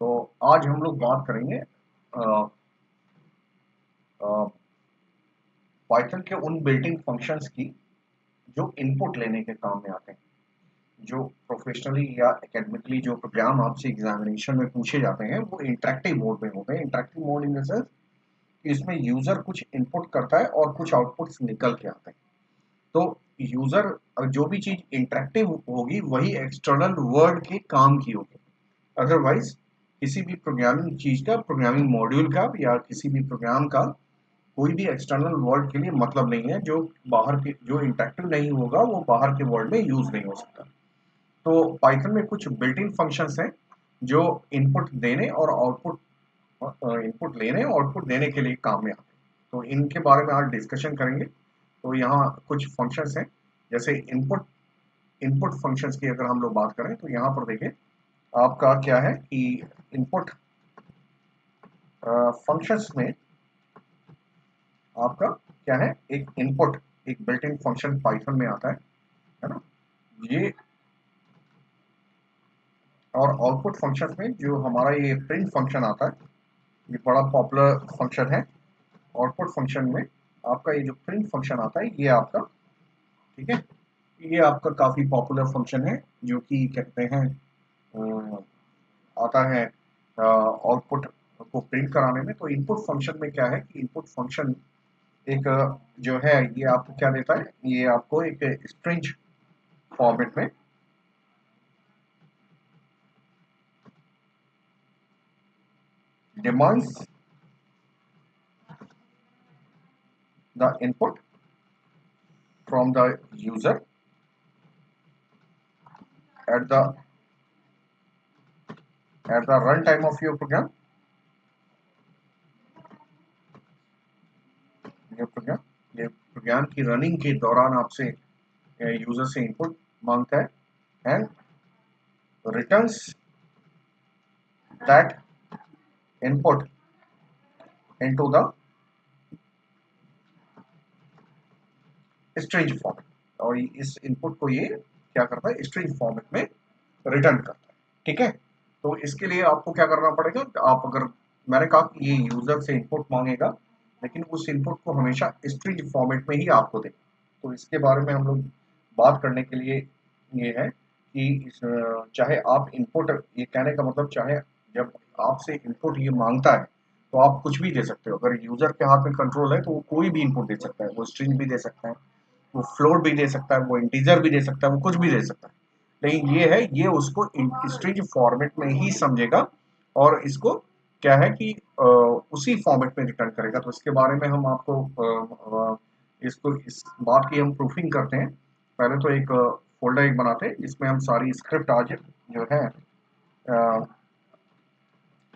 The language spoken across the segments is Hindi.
तो आज हम लोग बात करेंगे पाइथन के उन बिल्ट-इन फंक्शंस की जो इनपुट लेने के काम में आते हैं। जो प्रोफेशनली या एकेडमिकली जो प्रोग्राम आपसे एग्जामिनेशन में पूछे जाते हैं वो इंटरेक्टिव मोड में होते हैं। Interactive mode in the sense कि इसमें यूजर कुछ इनपुट करता है और कुछ आउटपुट्स निकल के आते हैं। तो यूजर जो भी चीज इंटरेक्टिव होगी वही एक्सटर्नल वर्ल्ड के काम की होगी। अदरवाइज किसी भी प्रोग्रामिंग चीज का, प्रोग्रामिंग मॉड्यूल का या किसी भी प्रोग्राम का कोई भी एक्सटर्नल वर्ल्ड के लिए मतलब नहीं है। जो बाहर के जो इंटरेक्टिव नहीं होगा वो बाहर के वर्ल्ड में यूज नहीं हो सकता। तो पाइथन में कुछ बिल्ट इन फंक्शंस हैं जो इनपुट देने और आउटपुट इनपुट लेने और आउटपुट देने के लिए काम में आते हैं। तो इनके बारे में आज डिस्कशन करेंगे। तो यहाँ कुछ फंक्शंस हैं, जैसे इनपुट इनपुट फंक्शंस की अगर हम लोग बात करें तो यहाँ पर देखिए आपका क्या है कि इनपुट फंक्शंस में आपका क्या है, एक इनपुट, एक बिल्ट इन फंक्शन पाइथन में आता है ना। ये और आउटपुट फंक्शन में जो हमारा ये प्रिंट फंक्शन आता है, ये बड़ा पॉपुलर फंक्शन है। आउटपुट फंक्शन में आपका ये जो प्रिंट फंक्शन आता है ये आपका, ठीक है, ये आपका काफी पॉपुलर फंक्शन है जो कि कहते हैं आता है आउटपुट को प्रिंट कराने में। तो इनपुट फंक्शन में क्या है कि इनपुट फंक्शन एक जो है ये आपको क्या देता है, ये आपको एक स्ट्रिंग फॉर्मेट में demands the input from the user at the runtime of your program। ये प्रोग्राम की रनिंग के दौरान आपसे यूजर से इनपुट मांगता है and returns that input into the string format. और इस इनपुट को ये क्या करता है, स्ट्रिंग फॉर्मेट में रिटर्न करता है। ठीक है, तो इसके लिए आपको क्या करना पड़ेगा, आप अगर, मैंने कहा कि ये यूजर से इनपुट मांगेगा लेकिन उस इनपुट को हमेशा स्ट्रिंग फॉर्मेट में ही आपको देगा। तो इसके बारे में हम लोग बात करने के लिए ये है कि चाहे आप इनपुट, ये कहने का मतलब चाहे जब आपसे इनपुट ये मांगता है तो आप कुछ भी दे सकते हो। अगर यूजर के हाथ में कंट्रोल है तो वो कोई भी इनपुट दे सकता है। वो स्ट्रिंग भी दे सकता है, वो फ्लोट भी दे सकता है, वो इंटीजर भी दे सकता है, वो कुछ भी दे सकता है। लेकिन ये है, ये उसको स्ट्रिंग फॉर्मेट में ही समझेगा और इसको क्या है कि उसी फॉर्मेट में रिटर्न करेगा। तो इसके बारे में हम आपको इसको, इस बात की हम प्रूफिंग करते हैं। पहले तो एक फोल्डर एक बनाते हैं जिसमें हम सारी स्क्रिप्ट आज जो है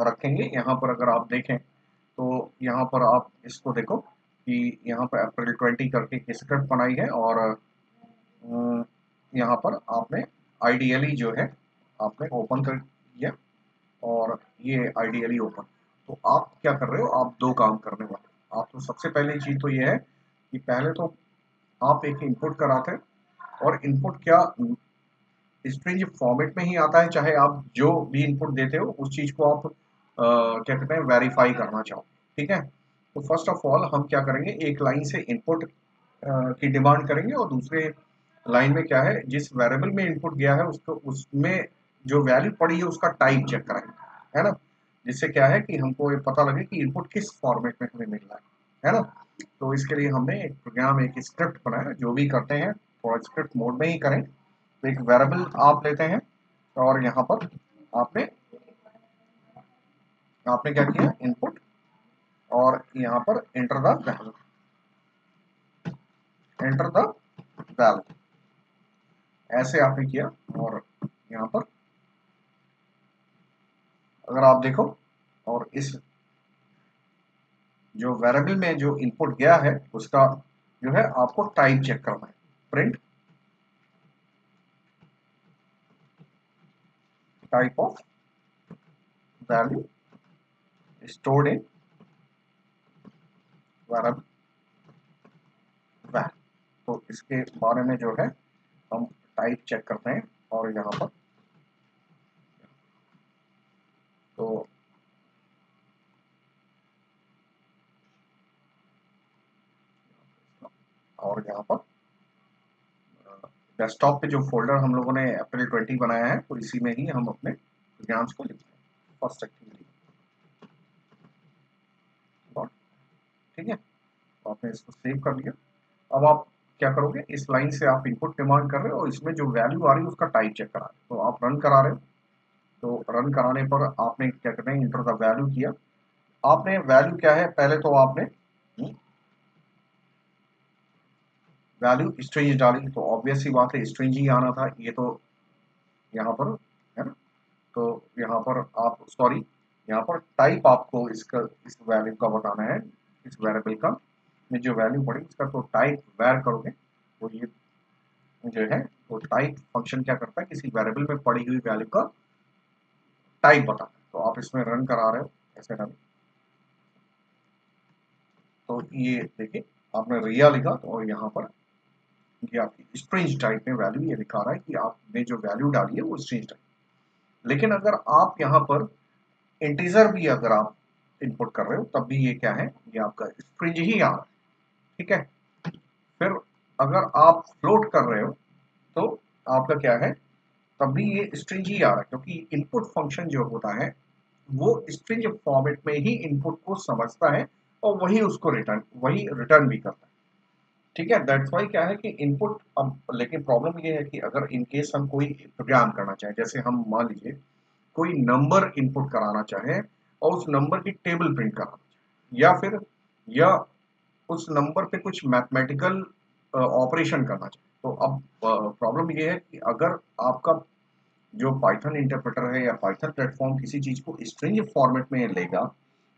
रखेंगे। यहाँ पर अगर आप देखें तो यहाँ पर आप इसको देखो कि यहाँ पर अप्रैल 20 करके एक स्क्रिप्ट बनाई है और यहाँ पर आपने आइडियली जो है आपने ओपन कर दिया और ये आइडियली ओपन। तो आप क्या कर रहे हो, आप दो काम करने वाले। आप तो सबसे पहले चीज तो ये है कि पहले तो आप एक इनपुट कराते हैं और इनपुट क्या स्ट्रिंग फॉर्मेट में ही आता है, चाहे आप जो भी इनपुट देते हो उस चीज को आप क्या कहते हैं वेरीफाई करना चाहो। ठीक है, तो फर्स्ट ऑफ ऑल हम क्या करेंगे, एक लाइन से इनपुट की डिमांड करेंगे और दूसरे लाइन में क्या है, जिस वेरिएबल में इनपुट गया है उसको, उसमें जो वैल्यू पड़ी है उसका टाइप चेक कराएंगे, है ना। जिससे क्या है कि हमको ये पता लगे कि इनपुट किस फॉर्मेट में हमें मिल रहा है ना। तो इसके लिए हमने एक प्रोग्राम, एक स्क्रिप्ट बनाया। जो भी करते हैं थोड़ा स्क्रिप्ट मोड में ही करें। तो एक वेरिएबल आप लेते हैं और यहाँ पर आपने आपने क्या किया, इनपुट और यहाँ पर enter the value, enter the value ऐसे आपने किया। और यहाँ पर अगर आप देखो और इस जो वेरिएबल में जो इनपुट गया है उसका जो है आपको टाइप चेक करना है। Print type of value stored in variable value. तो इसके बारे में जो है हम टाइप चेक करते हैं और यहाँ पर तो और यहाँ पर डेस्कटॉप पे जो फोल्डर हम लोगों ने अप्रैल 20 बनाया है, तो इसी में ही हम अपने प्रोग्राम्स को लिखते हैं, फर्स्ट एक्टिविटी। ठीक है, तो आपने इसको सेव कर लिया। अब आप क्या करोगे, इस लाइन से आप इनपुट डिमांड कर रहे हो और इसमें जो वैल्यू आ रही है उसका टाइप चेक करा रहे हो, तो आप रन करा रहे हो। तो रन कराने पर आपने क्या करना है, इंटर द वैल्यू किया। आपने वैल्यू क्या है, पहले तो आपने वैल्यू स्ट्रिंग डाली, तो ऑब्वियस सी बात है स्ट्रिंग ही आना था, ये तो यहाँ पर है ना। तो यहाँ पर आप सॉरी, यहाँ पर टाइप आपको इसका इस वैल्यू का बताना है, इस वेरिएबल का में जो वैल्यू पड़ी इसका तो टाइप वैर करोगे। तो ये जो है तो टाइप फंक्शन क्या करता है, किसी वेरिएबल में पड़ी हुई वैल्यू का टाइप बताता है। तो आप इसमें रन करा रहे हो ऐसे डाल, तो ये देखिए आपने रिया लिखा, तो और यहाँ पर ये आपकी स्ट्रिंग टाइप में वैल्यू ये दिखा रहा है कि आपने जो वैल्यू डाली है वो स्ट्रिंग टाइप। लेकिन अगर आप यहाँ पर इंटीजर भी अगर आप इनपुट कर रहे हो तब भी ये क्या है, ये आपका स्ट्रिंग ही आ रहा है। ठीक है, फिर अगर आप फ्लोट कर रहे हो तो आपका क्या है, तब भी ये स्ट्रिंग ही आ रहा है, क्योंकि इनपुट फंक्शन जो होता है वो स्ट्रिंग फॉर्मेट में ही इनपुट को समझता है और वही रिटर्न भी करता है। ठीक है, दैट्स वाई क्या है कि इनपुट अब, लेकिन प्रॉब्लम ये है कि अगर इन केस हम कोई प्रोग्राम करना चाहें, जैसे हम मान लीजिए कोई नंबर इनपुट कराना चाहे और उस नंबर की टेबल प्रिंट कराना चाहे, या उस नंबर पे कुछ मैथमेटिकल ऑपरेशन करना चाहे, तो अब प्रॉब्लम ये है कि अगर आपका जो पाइथन इंटरप्रेटर है या पाइथन प्लेटफॉर्म किसी चीज को स्ट्रिंग फॉर्मेट में लेगा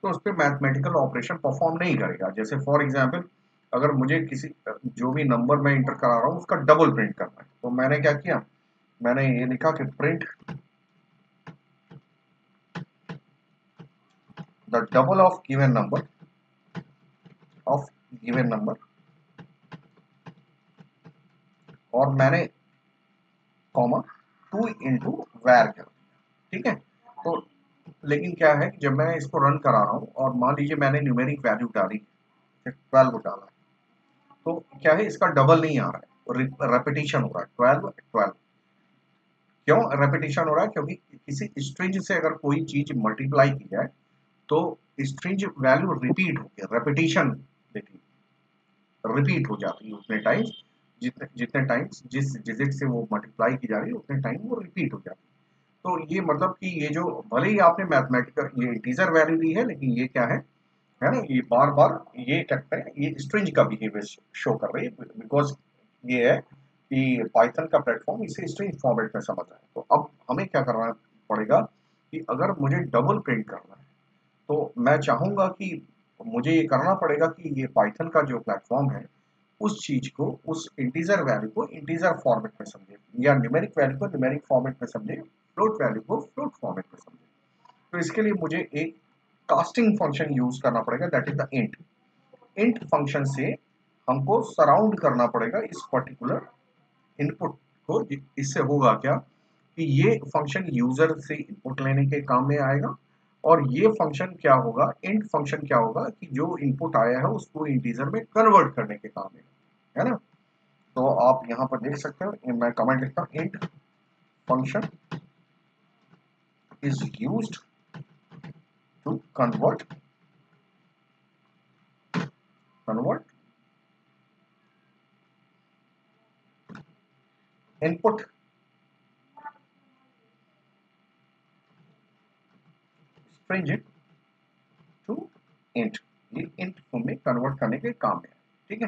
तो उस पर मैथमेटिकल ऑपरेशन परफॉर्म नहीं करेगा। जैसे फॉर एग्जांपल अगर मुझे किसी जो भी नंबर मैं इंटर करा रहा हूँ उसका डबल प्रिंट करना है, तो मैंने क्या किया, मैंने ये लिखा कि print the double of given number और मैंने कॉमा 2 इंटू वैर कर दिया। ठीक है, तो लेकिन क्या है कि जब मैं इसको रन करा रहा हूँ और मान लीजिए मैंने न्यूमेरिक वैल्यू डाली 12 डाला है, तो क्या है इसका डबल नहीं आ रहा है, रेपिटेशन हो रहा है 12 12। क्यों रेपिटेशन हो रहा है, क्योंकि किसी स्ट्रिंग से अगर कोई चीज मल्टीप्लाई की जाए तो स्ट्रिंग वैल्यू रिपीट होती है, रेपिटेशन देखिए रिपीट हो जाती है उतने टाइम्स, जितने जितने टाइम्स जिस डिजिट से वो मल्टीप्लाई की जा रही है उतने टाइम वो रिपीट हो जाती है। तो ये मतलब कि ये जो भले ही आपने मैथमेटिकल ये इंटीजर वैल्यू दी है, लेकिन ये क्या है ना, ये बार बार ये कहते हैं ये स्ट्रिंग का बिहेवियर शो कर रही है, बिकॉज ये है कि पाइथन का प्लेटफॉर्म इसे स्ट्रिंग फॉर्मेट में समझ रहा है। तो अब हमें क्या करना पड़ेगा कि अगर मुझे डबल प्रिंट करना है तो मैं चाहूंगा कि मुझे ये करना पड़ेगा कि ये पाइथन का जो प्लेटफॉर्म है उस चीज को, उस इंटीजर वैल्यू को इंटीजर फॉर्मेट में समझे, या न्यूमेरिक वैल्यू को न्यूमेरिक फॉर्मेट में समझे, फ्लोट वैल्यू को फ्लोट फॉर्मेट में समझे। तो इसके लिए मुझे एक कास्टिंग फंक्शन यूज करना पड़ेगा, that is the int. Int function से हमको सराउंड करना पड़ेगा इस पर्टिकुलर इनपुट को। इससे होगा क्या कि ये फंक्शन यूजर से इनपुट लेने के काम में आएगा और ये फंक्शन क्या होगा, इंट फंक्शन क्या होगा कि जो इनपुट आया है उसको इंटीजर में कन्वर्ट करने के काम में, है ना। तो आप यहाँ पर देख सकते हो, मैं कमेंट लिखता हूँ, int function is used to convert input string to int, ये इंट में कन्वर्ट करने के काम में है। ठीक है,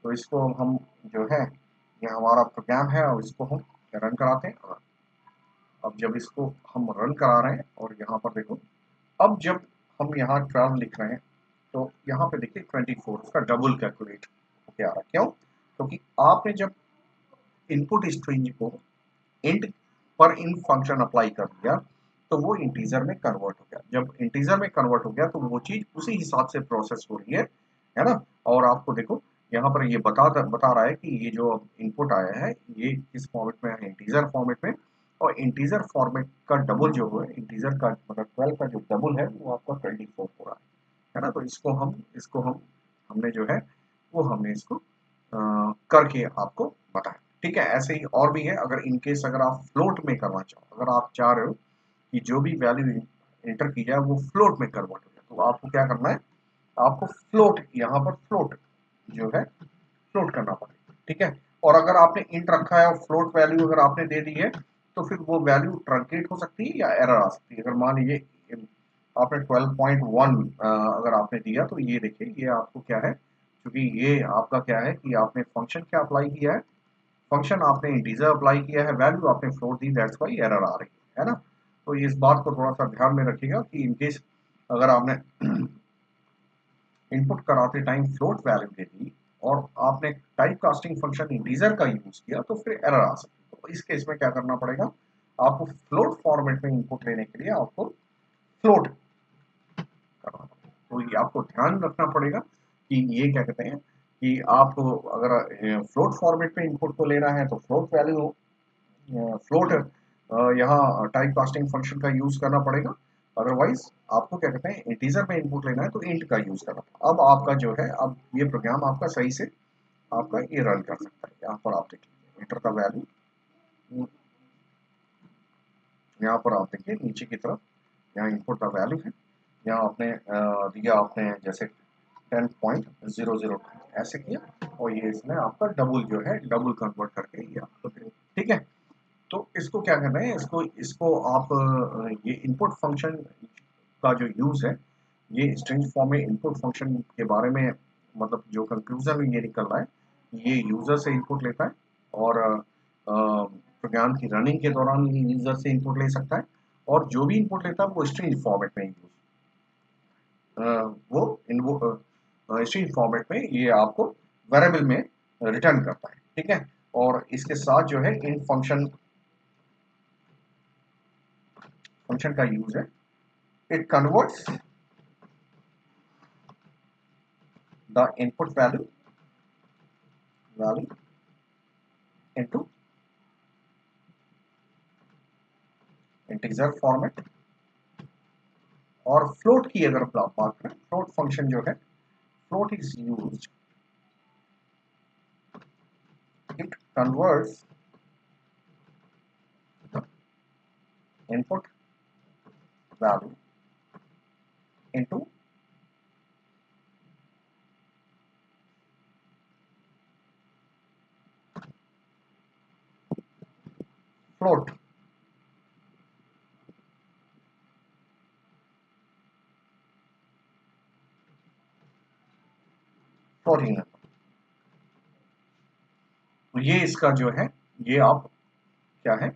तो इसको हम जो है ये हमारा प्रोग्राम है और इसको हम रन कराते हैं। और अब जब इसको हम रन करा रहे हैं और यहाँ पर देखो, अब जब हम यहाँ 12 लिख रहे हैं तो यहाँ पे देखिए 24 उसका डबल कैलकुलेट होके आ रहा है। क्यों, क्योंकि आपने जब इनपुट स्ट्रिंग को इंट पर इन फंक्शन अप्लाई कर दिया तो वो इंटीजर में कन्वर्ट हो गया। जब इंटीजर में कन्वर्ट हो गया तो वो चीज उसी हिसाब से प्रोसेस हो रही है ना। और आपको देखो यहाँ पर ये बता रहा है कि ये जो इनपुट आया है ये किस फॉर्मेट में है, इंटीजर फॉर्मेट में। और इंटीजर फॉर्मेट का डबल जो है, इंटीजर का मतलब 12 का जो डबल है वो आपका 24 हो रहा है ना। तो इसको हमने जो है वो हमने इसको करके आपको बताएं। ठीक है, ऐसे ही और भी है। अगर इनकेस अगर आप फ्लोट में करना चाहो, अगर आप चाह रहे हो कि जो भी वैल्यू एंटर की जाए वो फ्लोट में कन्वर्ट हो जाए, तो आपको क्या करना है, आपको फ्लोट, यहाँ पर फ्लोट जो है फ्लोट करना पड़ेगा। ठीक है, और अगर आपने इंट रखा है और फ्लोट वैल्यू अगर आपने दे दी है तो फिर वो वैल्यू ट्रंकेट हो सकती है या एरर आ सकती है। अगर मान लीजिए आपने 12.1 अगर आपने दिया तो ये देखिए ये आपको क्या है, क्योंकि ये आपका क्या है कि आपने फंक्शन क्या अप्लाई किया है, फंक्शन आपने इंटीजर अप्लाई किया है, वैल्यू आपने फ्लोट दी, दैट्स व्हाई एरर आ रही है ना। तो इस बात को थोड़ा सा ध्यान में रखिएगा कि इनकेस अगर आपने इनपुट कराते टाइम फ्लोट वैल्यू दे दी और आपने टाइप कास्टिंग फंक्शन इंटीजर का यूज किया तो फिर एरर आ सकती है। तो इस केस में क्या करना पड़ेगा, आपको फ्लोट फॉर्मेट में इनपुट लेने के लिए आपको फ्लोट करना पड़ेगा। तो ये आपको ध्यान रखना पड़ेगा कि ये क्या कहते हैं कि आप अगर फ्लोट फॉर्मेट में इनपुट को लेना है तो फ्लोट वैल्यू, फ्लोट यहाँ टाइप कास्टिंग फंक्शन का यूज करना पड़ेगा। अदरवाइज आपको क्या कहते हैं इंटीजर में इनपुट लेना है तो इंट का यूज करना पड़ेगा। अब आपका जो है, अब ये प्रोग्राम आपका सही से आपका ये रन कर सकता है। यहाँ पर आप देखिए इंटर का वैल्यू, यहाँ पर आप देखिए नीचे की तरफ यहाँ इनपुट का वैल्यू है, यहाँ आपने दिया आपने जैसे 10.002 ऐसे किया और ये इसमें आपका डबल जो है डबल कन्वर्ट करके ये आपको दे। ठीक है, तो इसको क्या करना है, इसको इसको आप ये इनपुट फंक्शन का जो यूज है, ये स्ट्रिंग फॉर्म में इनपुट फंक्शन के बारे में मतलब जो कंक्लूजन में ये निकल रहा है, ये यूजर से इनपुट लेता है और प्रोग्राम की रनिंग के दौरान ये यूजर से इनपुट ले सकता है और जो भी इनपुट लेता है वो स्ट्रिंग फॉर्मेट में यूज वो इन वो स्ट्रिंग फॉर्मेट में ये आपको वेरिएबल में रिटर्न करता है। ठीक है, और इसके साथ जो है इन फंक्शन फंक्शन का यूज है, it converts the input value into integer format। और float की अगर बात करें, float फंक्शन जो है, float is used, it converts the input value into float। floating number। तो ये इसका जो है, ये आप क्या है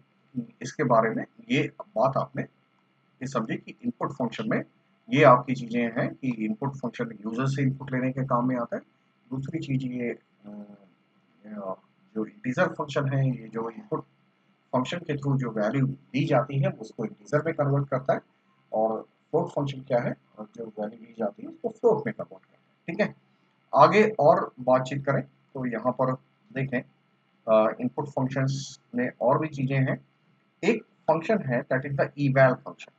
इसके बारे में ये बात आपने ये समझे कि इनपुट फंक्शन में ये आपकी चीजें हैं कि इनपुट फंक्शन यूजर से इनपुट लेने के काम में आता है। दूसरी चीज ये जो इंटीजर फंक्शन है, ये जो इनपुट फंक्शन के थ्रू जो वैल्यू दी जाती है उसको इंटीजर में कन्वर्ट करता है और फ्लोट फंक्शन क्या है, जो वैल्यू दी जाती है उसको फ्लोट में कन्वर्ट करता है। ठीक है, आगे और बातचीत करें तो यहाँ पर देखें इनपुट फंक्शंस में और भी चीजें हैं। एक फंक्शन है that is the eval function.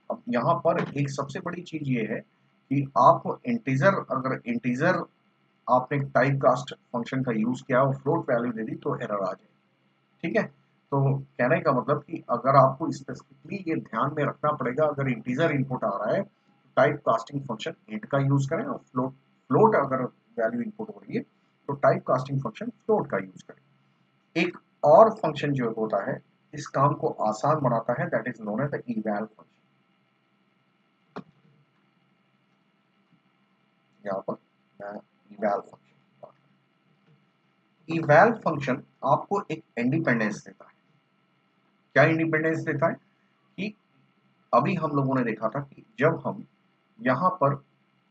अब यहाँ पर एक सबसे बड़ी चीज ये है कि आप इंटीजर, अगर इंटीजर आपने टाइप कास्ट फंक्शन का यूज किया और फ्लोट वैल्यू दे दी तो एरर आ जाए। ठीक है, तो कहने का मतलब कि अगर आपको स्पेसिफिकली ये ध्यान में रखना पड़ेगा, अगर इंटीजर इनपुट आ रहा है टाइप कास्टिंग फंक्शन इंट का यूज करें और फ्लोट फ्लोट अगर वैल्यू इनपुट हो रही है तो टाइप कास्टिंग फंक्शन फ्लोट का यूज करें। एक और फंक्शन जो होता है इस काम को आसान बनाता है, that is known as the eval function. यहाँ पर इवैल फंक्शन, इवैल फंक्शन आपको एक इंडिपेंडेंस देता है। क्या इंडिपेंडेंस देता है कि अभी हम लोगों ने देखा था कि जब हम यहाँ पर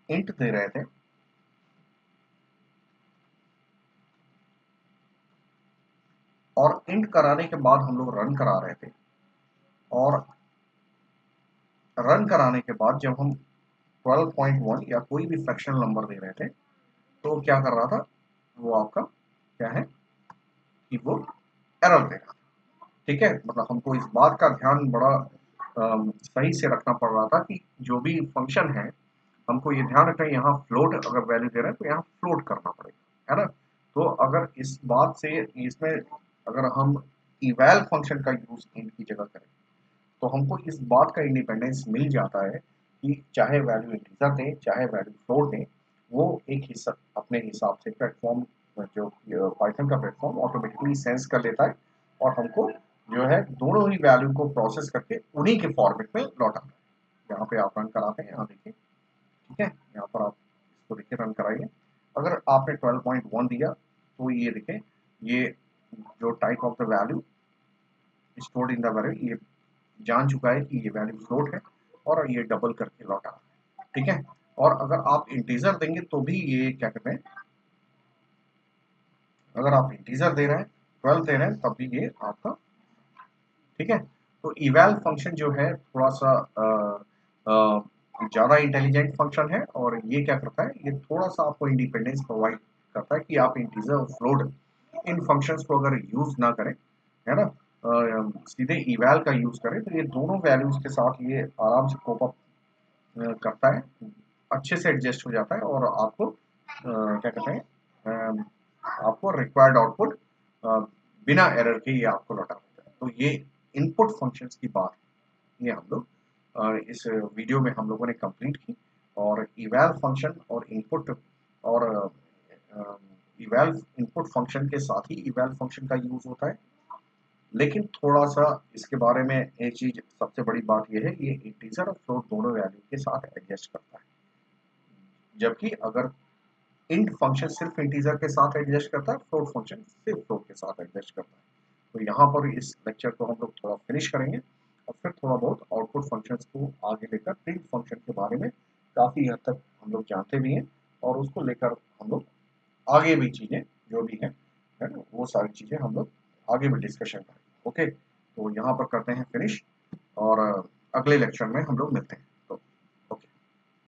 इंट दे रहे थे और इंट कराने के बाद हम लोग रन करा रहे थे और रन कराने के बाद जब हम 12.1 या कोई भी फ्रैक्शनल नंबर दे रहे थे तो क्या कर रहा था, वो आपका क्या है कि वो एरर दे रहा था। ठीक है, मतलब हमको इस बात का ध्यान बड़ा सही से रखना पड़ रहा था कि जो भी फंक्शन है हमको ये ध्यान रखना है यहाँ फ्लोट अगर वैल्यू दे रहे हैं तो यहाँ फ्लोट करना पड़ेगा, है ना। तो अगर इस बात से इसमें अगर हम इवैल फंक्शन का यूज इनकी जगह करें तो हमको इस बात का इंडिपेंडेंस मिल जाता है कि चाहे वैल्यू इंटीजर दें चाहे वैल्यू फ्लोट दें, वो एक हिस्सा अपने हिसाब से प्लेटफॉर्म जो पाइथन का प्लेटफॉर्म ऑटोमेटिकली सेंस कर लेता है और हमको जो है दोनों ही वैल्यू को प्रोसेस करके उन्हीं के फॉर्मेट में लौटाता है। यहाँ पे आप रन कराते हैं, यहाँ देखिए, ठीक है, यहाँ पर आप इसको देखिए रन कराइए। अगर आपने 12.1 दिया तो ये देखें, ये जो type of the value stored in the value, ये जान चुका है कि ये वैल्यू फ्लोट है और ये डबल करके लौटा, ठीक है। और अगर आप इंटीजर देंगे तो भी ये क्या कहते हैं, अगर आप इंटीजर दे रहे हैं 12 दे रहे हैं तब भी ये आपका, ठीक है। तो इवैल फंक्शन जो है थोड़ा सा ज़्यादा इंटेलिजेंट फंक्शन है और ये क्या करता है, ये थोड़ा सा आपको इंडिपेंडेंस प्रोवाइड करता है कि आप इंटीजर और फ्लोट इन फंक्शंस को अगर यूज ना करें, है ना, सीधे इवैल का यूज करें तो ये दोनों वैल्यूज के साथ ये आराम से कोप अप करता है, अच्छे से एडजस्ट हो जाता है और आपको क्या कहते हैं, आपको रिक्वायर्ड आउटपुट बिना एरर के ये आपको लौटा देता है। तो ये इनपुट फंक्शंस की बात है, ये हम लोग इस वीडियो में हम लोगों ने कंप्लीट की। और इवैल फंक्शन और इनपुट और इवैल इनपुट फंक्शन के साथ ही इवैल फंक्शन का यूज होता है, लेकिन थोड़ा सा इसके बारे में एक चीज सबसे बड़ी बात यह है, ये इंटीजर और फ्लोट दोनों वैल्यू के साथ एडजस्ट करता है, जबकि अगर इंट फंक्शन सिर्फ इंटीजर के साथ एडजस्ट करता है, फ्लोट फंक्शन सिर्फ फ्लोट के साथ एडजस्ट करता है। तो यहाँ पर इस लेक्चर को हम लोग थोड़ा फिनिश करेंगे और फिर थोड़ा बहुत आउटपुट फंक्शंस को आगे लेकर प्रिंट फंक्शन के बारे में काफ़ी हद तक हम लोग जानते भी हैं और उसको लेकर हम लोग आगे भी चीज़ें जो भी हैं, है ना, वो सारी चीज़ें हम लोग आगे भी डिस्कशन करेंगे। ओके, तो यहाँ पर करते हैं फिनिश और अगले लेक्चर में हम लोग मिलते हैं।